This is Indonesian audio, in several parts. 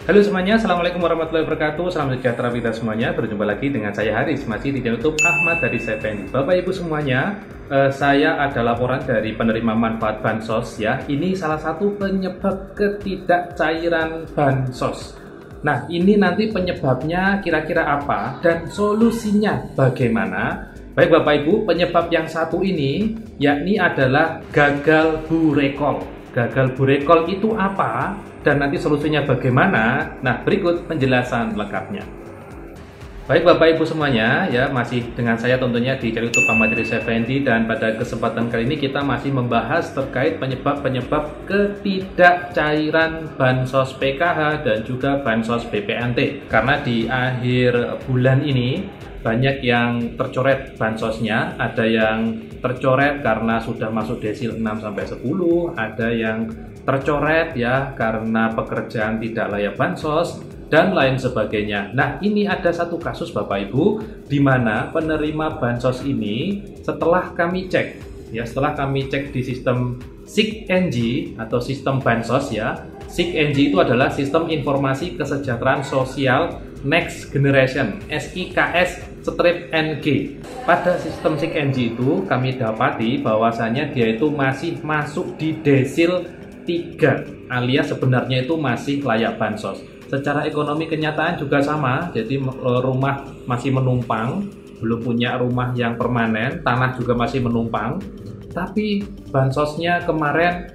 Halo semuanya, Assalamualaikum warahmatullahi wabarakatuh. Salam sejahtera kita semuanya. Berjumpa lagi dengan saya Haris, masih di channel YouTube Ahmad dari Effendi. Bapak Ibu semuanya, saya ada laporan dari penerima manfaat bansos ya. Ini salah satu penyebab ketidakcairan bansos. Nah, ini nanti penyebabnya kira-kira apa dan solusinya bagaimana? Baik Bapak Ibu, penyebab yang satu ini yakni adalah gagal burekol. Gagal burekol itu apa? Dan nanti solusinya bagaimana? Nah, berikut penjelasan lengkapnya. Baik Bapak Ibu semuanya, ya masih dengan saya tentunya di channel YouTube Ahmad dari Effendi, dan pada kesempatan kali ini kita masih membahas terkait penyebab-penyebab ketidakcairan bansos PKH dan juga bansos BPNT. Karena di akhir bulan ini banyak yang tercoret bansosnya, ada yang tercoret karena sudah masuk desil 6-10, ada yang tercoret ya karena pekerjaan tidak layak bansos dan lain sebagainya. Nah, ini ada satu kasus Bapak Ibu di mana penerima bansos ini setelah kami cek di sistem SIKNG atau sistem bansos ya. SIKNG itu adalah Sistem Informasi Kesejahteraan Sosial Next Generation SIKS-NG. Pada sistem SIKNG itu kami dapati bahwasannya dia itu masih masuk di desil 3, alias sebenarnya itu masih layak bansos. Secara ekonomi kenyataan juga sama, jadi rumah masih menumpang, belum punya rumah yang permanen, tanah juga masih menumpang, tapi bansosnya kemarin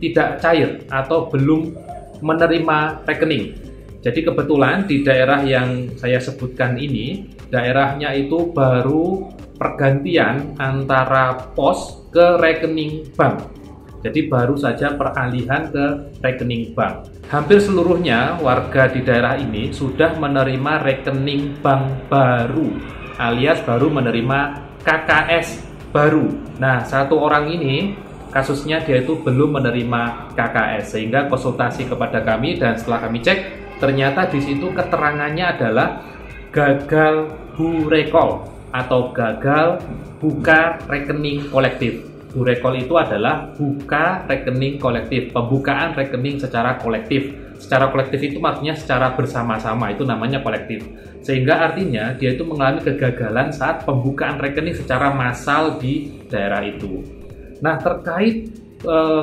tidak cair atau belum menerima rekening. Jadi kebetulan di daerah yang saya sebutkan ini, daerahnya itu baru pergantian antara pos ke rekening bank. Jadi baru saja peralihan ke rekening bank. Hampir seluruhnya warga di daerah ini sudah menerima rekening bank baru, alias baru menerima KKS baru. Nah, satu orang ini kasusnya dia itu belum menerima KKS, sehingga konsultasi kepada kami dan setelah kami cek, ternyata di situ keterangannya adalah gagal burekol atau gagal buka rekening kolektif. Burekol itu adalah buka rekening kolektif, pembukaan rekening secara kolektif. Secara kolektif itu maksudnya secara bersama-sama, itu namanya kolektif. Sehingga artinya dia itu mengalami kegagalan saat pembukaan rekening secara massal di daerah itu. Nah, terkait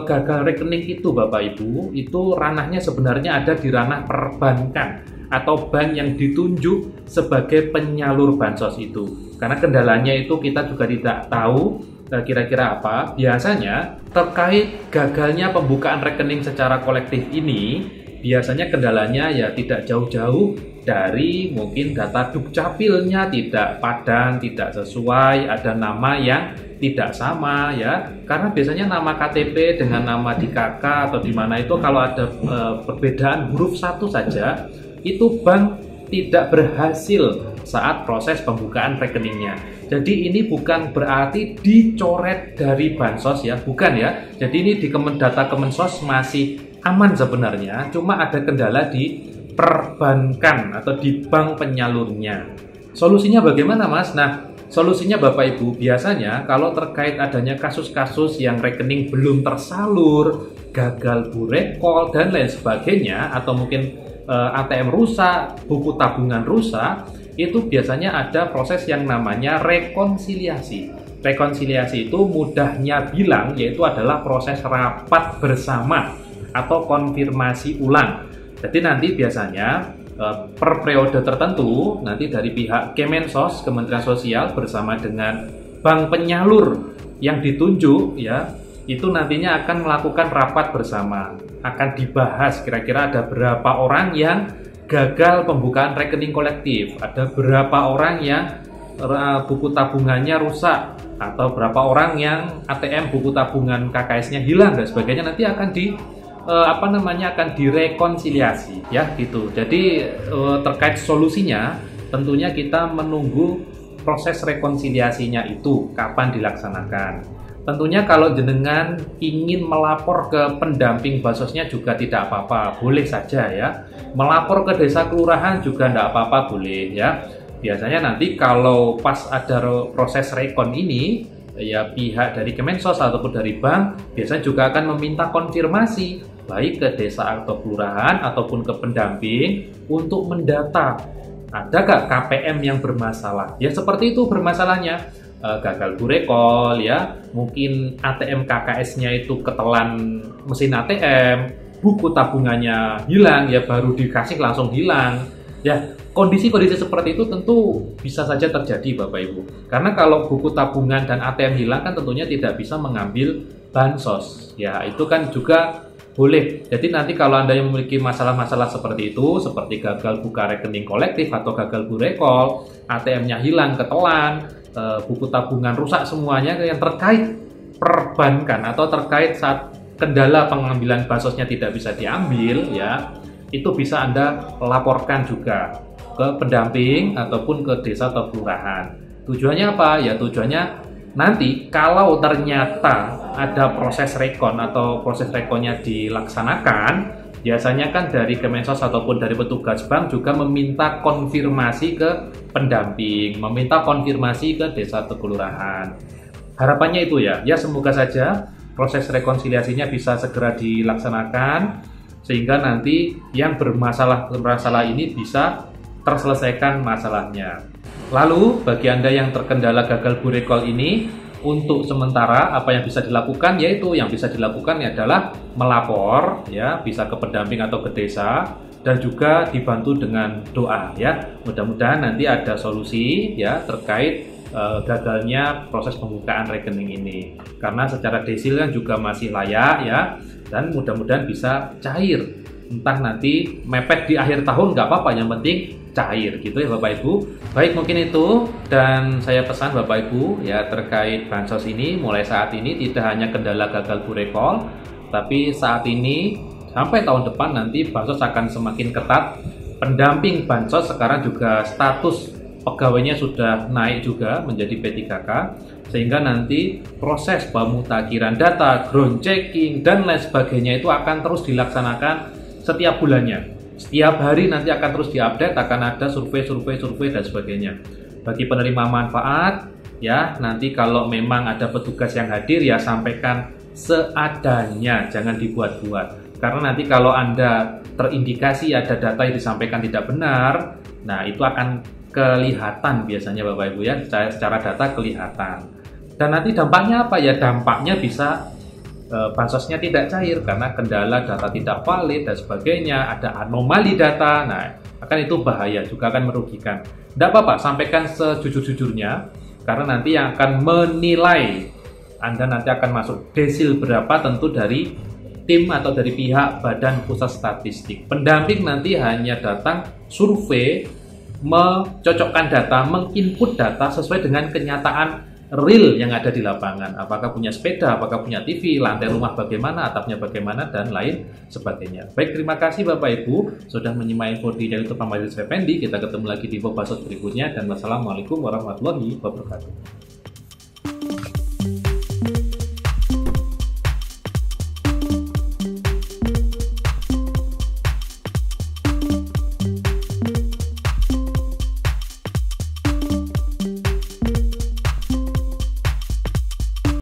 gagal rekening itu Bapak Ibu, itu ranahnya sebenarnya ada di ranah perbankan atau bank yang ditunjuk sebagai penyalur bansos itu. Karena kendalanya itu kita juga tidak tahu kira-kira apa. Biasanya terkait gagalnya pembukaan rekening secara kolektif ini, biasanya kendalanya ya tidak jauh-jauh dari mungkin data dukcapilnya tidak padan, tidak sesuai, ada nama yang tidak sama ya. Karena biasanya nama KTP dengan nama di KK atau di mana itu kalau ada perbedaan huruf satu saja, itu bank tidak berhasil saat proses pembukaan rekeningnya. Jadi ini bukan berarti dicoret dari bansos ya, bukan ya. Jadi ini di data Kemensos masih aman sebenarnya, cuma ada kendala di perbankan atau di bank penyalurnya. Solusinya bagaimana Mas? Nah, solusinya Bapak Ibu, biasanya kalau terkait adanya kasus-kasus yang rekening belum tersalur, gagal burekol dan lain sebagainya, atau mungkin ATM rusak, buku tabungan rusak, itu biasanya ada proses yang namanya rekonsiliasi. Rekonsiliasi itu mudahnya bilang yaitu adalah proses rapat bersama atau konfirmasi ulang. Jadi nanti biasanya per periode tertentu nanti dari pihak Kemensos, Kementerian Sosial bersama dengan bank penyalur yang ditunjuk ya, itu nantinya akan melakukan rapat bersama. Akan dibahas kira-kira ada berapa orang yang gagal pembukaan rekening kolektif, ada berapa orang yang buku tabungannya rusak, atau berapa orang yang ATM buku tabungan KKS-nya hilang dan sebagainya, nanti akan akan direkonsiliasi ya gitu. Jadi terkait solusinya tentunya kita menunggu proses rekonsiliasinya itu kapan dilaksanakan. Tentunya kalau jenengan ingin melapor ke pendamping bansosnya juga tidak apa-apa, boleh saja ya. Melapor ke desa kelurahan juga tidak apa-apa, boleh ya. Biasanya nanti kalau pas ada proses rekon ini, ya pihak dari Kemensos ataupun dari bank biasanya juga akan meminta konfirmasi baik ke desa atau kelurahan ataupun ke pendamping untuk mendata ada gak KPM yang bermasalah. Ya seperti itu bermasalahnya. Gagal burekol ya, mungkin ATM KKS-nya itu ketelan mesin ATM, buku tabungannya hilang ya, baru dikasih langsung hilang. Ya, kondisi-kondisi seperti itu tentu bisa saja terjadi Bapak Ibu. Karena kalau buku tabungan dan ATM hilang kan tentunya tidak bisa mengambil bansos. Ya, itu kan juga boleh. Jadi nanti kalau Anda yang memiliki masalah-masalah seperti itu, seperti gagal buka rekening kolektif atau gagal burekol, ATM-nya hilang, ketelan, buku tabungan rusak semuanya yang terkait perbankan atau terkait saat kendala pengambilan bansosnya tidak bisa diambil ya, itu bisa Anda laporkan juga ke pendamping ataupun ke desa atau kelurahan. Tujuannya apa? Ya tujuannya nanti kalau ternyata ada proses rekon atau proses rekonnya dilaksanakan, biasanya kan dari Kemensos ataupun dari petugas bank juga meminta konfirmasi ke pendamping, meminta konfirmasi ke desa atau kelurahan. Harapannya itu ya semoga saja proses rekonsiliasinya bisa segera dilaksanakan sehingga nanti yang bermasalah ini bisa terselesaikan masalahnya. Lalu bagi Anda yang terkendala gagal burekol ini, untuk sementara apa yang bisa dilakukan, yaitu yang bisa dilakukan adalah melapor ya, bisa ke pendamping atau ke desa, dan juga dibantu dengan doa ya. Mudah-mudahan nanti ada solusi ya terkait gagalnya proses pembukaan rekening ini. Karena secara desil kan juga masih layak ya, dan mudah-mudahan bisa cair. Entah nanti mepet di akhir tahun nggak apa-apa, yang penting cair gitu ya Bapak Ibu. Baik, mungkin itu dan saya pesan Bapak Ibu ya terkait bansos ini, mulai saat ini tidak hanya kendala gagal burekol, tapi saat ini sampai tahun depan nanti bansos akan semakin ketat. Pendamping bansos sekarang juga status pegawainya sudah naik juga menjadi P3K, sehingga nanti proses pemutakhiran data, ground checking dan lain sebagainya itu akan terus dilaksanakan setiap bulannya. Setiap hari nanti akan terus diupdate, akan ada survei dan sebagainya. Bagi penerima manfaat ya, nanti kalau memang ada petugas yang hadir ya sampaikan seadanya, jangan dibuat-buat. Karena nanti kalau Anda terindikasi ada data yang disampaikan tidak benar, nah itu akan kelihatan biasanya Bapak Ibu ya, secara data kelihatan. Dan nanti dampaknya apa ya? Dampaknya bisa bansosnya tidak cair karena kendala data tidak valid dan sebagainya, ada anomali data. Nah, akan itu bahaya juga, akan merugikan. Tidak apa-apa, sampaikan sejujur-jujurnya karena nanti yang akan menilai Anda nanti akan masuk desil berapa tentu dari tim atau dari pihak Badan Pusat Statistik. Pendamping nanti hanya datang survei, mencocokkan data, menginput data sesuai dengan kenyataan real yang ada di lapangan. Apakah punya sepeda, apakah punya TV, lantai rumah bagaimana, atapnya bagaimana, dan lain sebagainya. Baik, terima kasih Bapak Ibu sudah menyimak info di YouTube Ahmad Idris Effendi. Kita ketemu lagi di Bansos berikutnya dan wassalamualaikum warahmatullahi wabarakatuh.